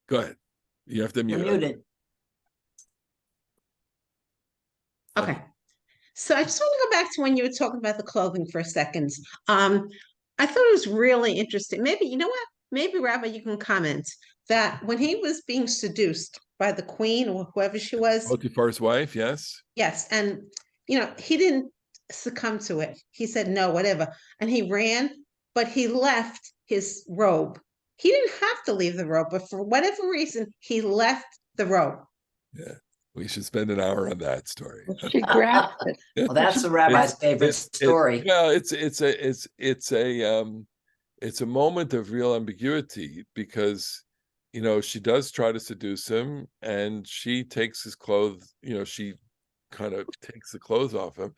Go ahead. You have to mute. You're muted. Okay. So I just want to go back to when you were talking about the clothing for a second. I thought it was really interesting. Maybe, you know what? Maybe, Rabbi, you can comment that when he was being seduced by the queen or whoever she was. Potiphar's wife, yes. Yes. And, he didn't succumb to it. He said, no, whatever. And he ran, but he left his robe. He didn't have to leave the robe, but for whatever reason, he left the robe. Yeah. We should spend an hour on that story. She grabbed it. Well, that's the rabbi's favorite story. Well, it's a moment of real ambiguity because, you know, she does try to seduce him, and she takes his clothes. You know, she kind of takes the clothes off him,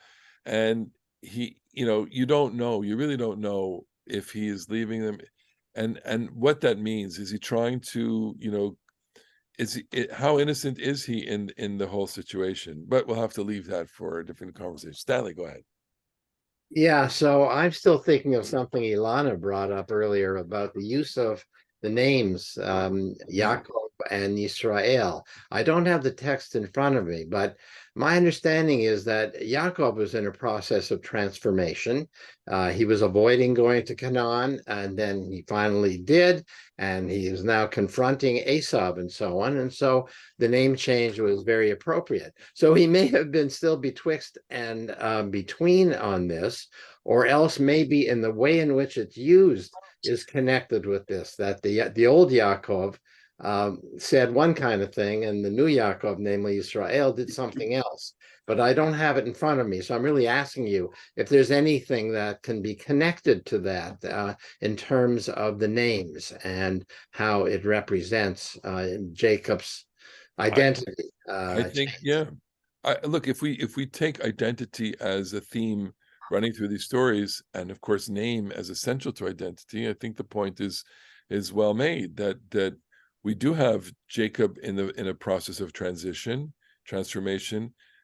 and he, you know, you really don't know if he is leaving them, and what that means. Is he trying to, you know, how innocent is he in the whole situation? But we'll have to leave that for a different conversation. Stanley, go ahead. Yeah, so I'm still thinking of something Ilana brought up earlier about the use of the names Yaakov and Yisrael. I don't have the text in front of me, but my understanding is that Yaakov was in a process of transformation. He was avoiding going to Canaan, and then he finally did, and he is now confronting Esau and so on. And so the name change was very appropriate. So he may have been still betwixt and between on this, or else maybe in the way in which it's used is connected with this, that the old Yaakov said one kind of thing, and the new Yaakov, namely Israel, did something else. But I don't have it in front of me, so I'm really asking you if there's anything that can be connected to that in terms of the names and how it represents Jacob's identity. I think, yeah. Look, if we take identity as a theme running through these stories, and of course name as essential to identity, I think the point is well made, that we do have Jacob in a process of transformation,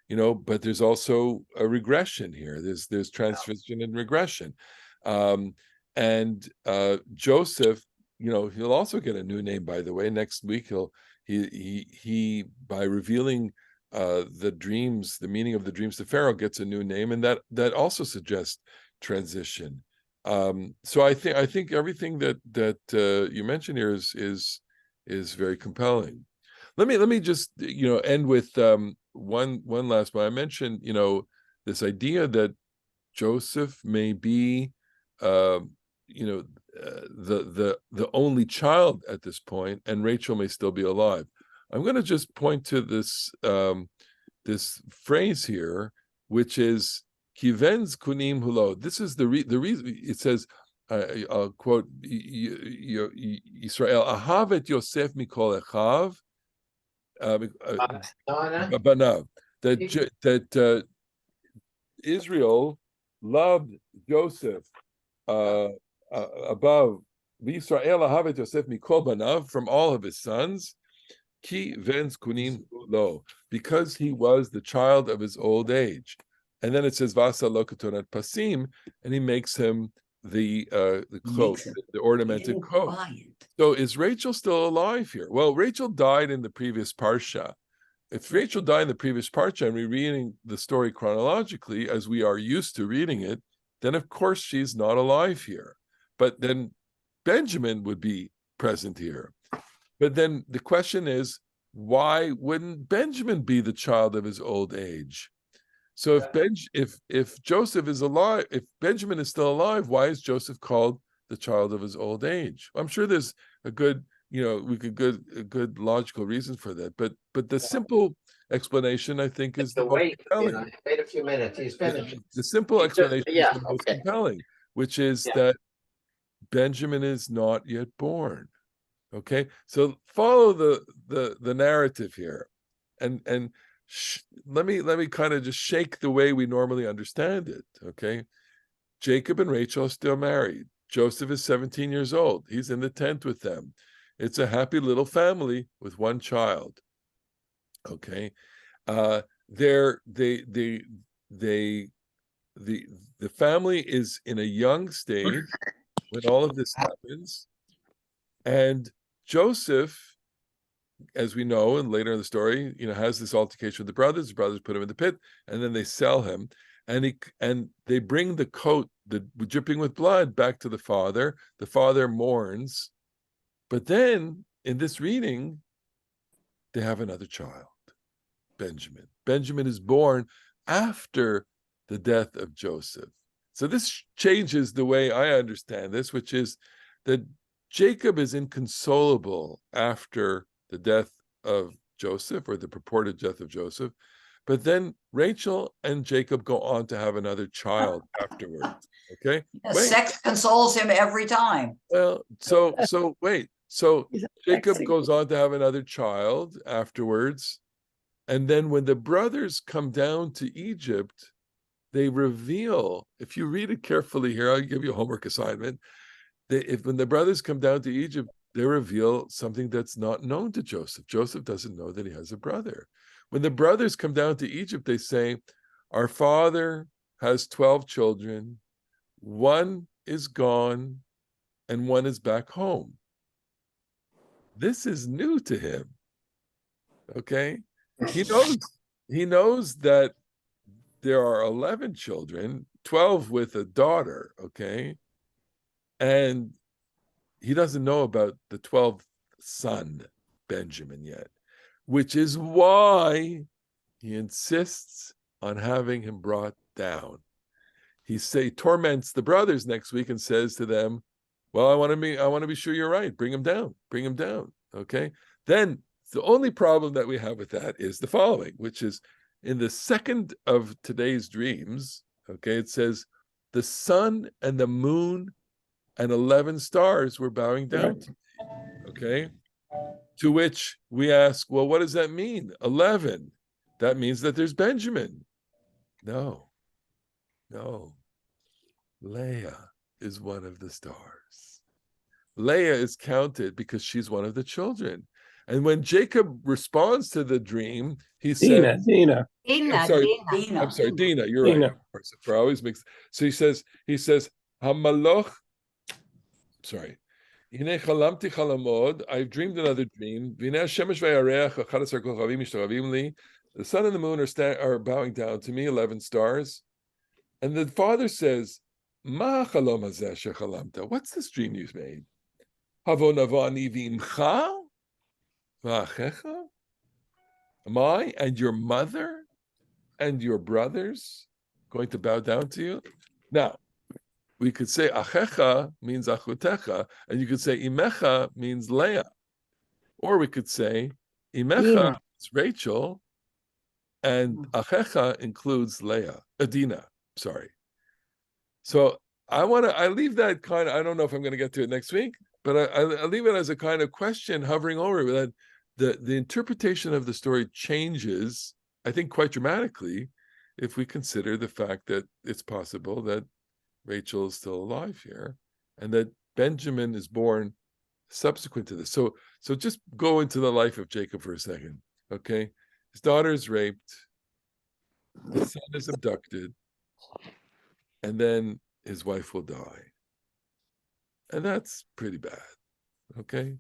you know, but there's also a regression here. There's transition and regression. And Joseph, you know, he'll also get a new name, by the way. Next week he by revealing the meaning of the dreams to Pharaoh, gets a new name, and that also suggests transition. So I think everything that you mentioned here is very compelling. Let me just, you know, end with one last one. I mentioned, you know, this idea that Joseph may be you know, the only child at this point, and Rachel may still be alive. I'm going to just point to this this phrase here, which is "Kivens kunim hulo." This is the reason it says. I'll quote Israel: "Ahav Yosef mikol echav banav." That Israel loved Joseph above Israel ahavet Yosef mikol banav, from all of his sons. Ki vens kunim lo, because he was the child of his old age. And then it says Vasa lokatonat pasim, and he makes him the coat, the ornamented coat. So is Rachel still alive here? Well, Rachel died in the previous Parsha. If Rachel died in the previous Parsha, and we're reading the story chronologically as we are used to reading it, then of course she's not alive here. But then Benjamin would be present here. But then the question is, why wouldn't Benjamin be the child of his old age? So if Joseph is alive, if Benjamin is still alive, why is Joseph called the child of his old age? I'm sure there's a good, you know, a good logical reason for that. But the simple explanation, I think, is the most compelling. Wait a few minutes. He's finished. The simple explanation is the most compelling, which is that Benjamin is not yet born. Okay, so follow the narrative here, and let me kind of just shake the way we normally understand it. Okay, Jacob and Rachel are still married. Joseph is 17 years old. He's in the tent with them. It's a happy little family with one child. Okay, the family is in a young stage when all of this happens, and Joseph, as we know, and later in the story, you know, has this altercation with the brothers. The brothers put him in the pit, and then they sell him, and they bring the coat, dripping with blood, back to the father. The father mourns, but then in this reading, they have another child, Benjamin. Benjamin is born after the death of Joseph. So this changes the way I understand this, which is that Jacob is inconsolable after the death of Joseph, or the purported death of Joseph. But then Rachel and Jacob go on to have another child afterwards. Okay. Wait. Sex consoles him every time. Well, so wait. So Jacob goes on to have another child afterwards. And then when the brothers come down to Egypt, they reveal, if you read it carefully here, I'll give you a homework assignment. When the brothers come down to Egypt, they reveal something that's not known to Joseph. Joseph doesn't know that he has a brother. When the brothers come down to Egypt, they say, our father has 12 children. One is gone and one is back home. This is new to him. Okay. He knows that there are 11 children, 12 with a daughter. Okay. And he doesn't know about the 12th son, Benjamin, yet, which is why he insists on having him brought down. He torments the brothers next week and says to them, well, I want to be sure you're right. Bring him down. Okay. Then the only problem that we have with that is the following, which is in the second of today's dreams. Okay. It says the sun and the moon and 11 stars were bowing down to me. Okay. To which we ask, well, what does that mean? 11. That means that there's Benjamin. No. Leah is one of the stars. Leah is counted because she's one of the children. And when Jacob responds to the dream, he says, Dina. I'm sorry, Dina, you're Dina. right. I always mix. So he says, Hamaloch, sorry. I've dreamed another dream. The sun and the moon are bowing down to me, 11 stars. And the father says, what's this dream you've made? Am I and your mother and your brothers going to bow down to you? Now, we could say achecha means achutecha, and you could say imecha means Leah. Or we could say imecha is Rachel, and achecha includes Dina, sorry. So I leave that kind of, I don't know if I'm going to get to it next week, but I leave it as a kind of question hovering over it, that the interpretation of the story changes, I think, quite dramatically if we consider the fact that it's possible that Rachel is still alive here and that Benjamin is born subsequent to this. So just go into the life of Jacob for a second, okay? His daughter is raped, his son is abducted, and then his wife will die. And that's pretty bad, okay?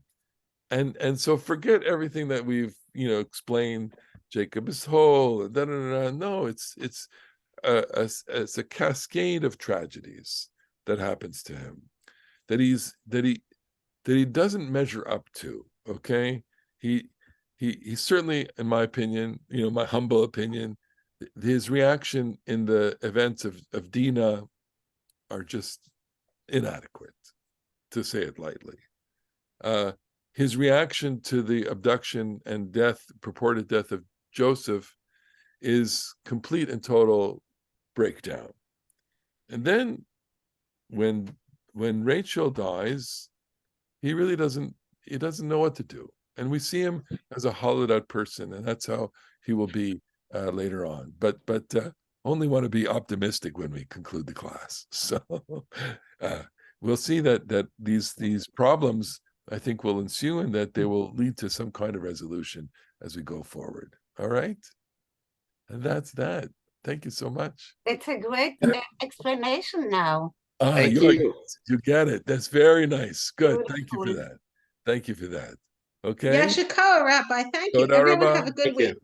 And so forget everything that we've explained. Jacob is whole. No, it's a cascade of tragedies that happens to him that he doesn't measure up to. Okay, he certainly, in my opinion, my humble opinion, his reaction in the events of Dina are just inadequate, to say it lightly. His reaction to the abduction and purported death of Joseph is complete and total breakdown. And then when Rachel dies, he really doesn't know what to do. And we see him as a hollowed out person, and that's how he will be later on. But only want to be optimistic when we conclude the class. So we'll see that these problems, I think, will ensue, and that they will lead to some kind of resolution as we go forward. All right? And that's that. Thank you so much. It's a great explanation now. Thank you. You get it. That's very nice. Good. Beautiful. Thank you for that. Okay? Yashikoa, Rabbi. Thank you. Toda Everyone rabba. have a good week.